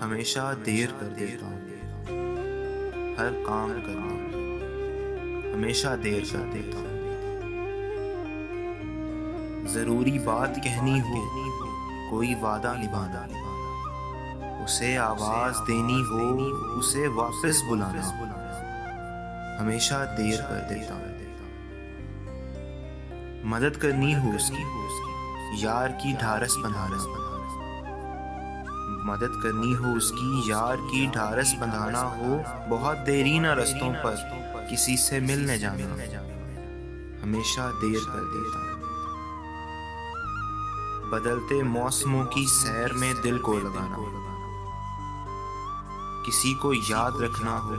हमेशा देर कर देता हूँ हर काम करने में, हमेशा देर कर देता हूँ। जरूरी बात कहनी हो, कोई वादा निभाना, उसे आवाज देनी हो, उसे वापस बुलाना, हमेशा देर कर देता हूँ। मदद करनी हो उसकी, यार की ढारस बंधाना, मदद करनी हो उसकी, यार की ढारस बंधाना हो, बहुत देरी ना रस्तों पर किसी से मिलने जाना, हमेशा देर कर देता हूँ। बदलते मौसमों की सैर में दिल को लगाना, किसी को याद रखना हो,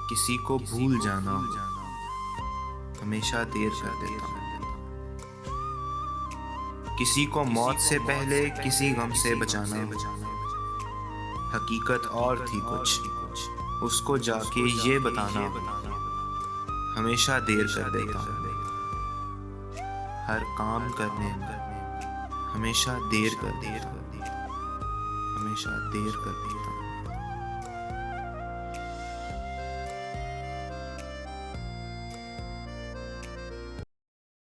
किसी को भूल जाना हो, हमेशा देर कर देता हूँ। किसी को मौत से पहले किसी गम से बचाना, हकीकत और थी कुछ, उसको जाके ये बताना, हमेशा देर कर देता हूँ। हर काम करने में हमेशा देर कर देता हूँ, हमेशा देर कर देता हूँ।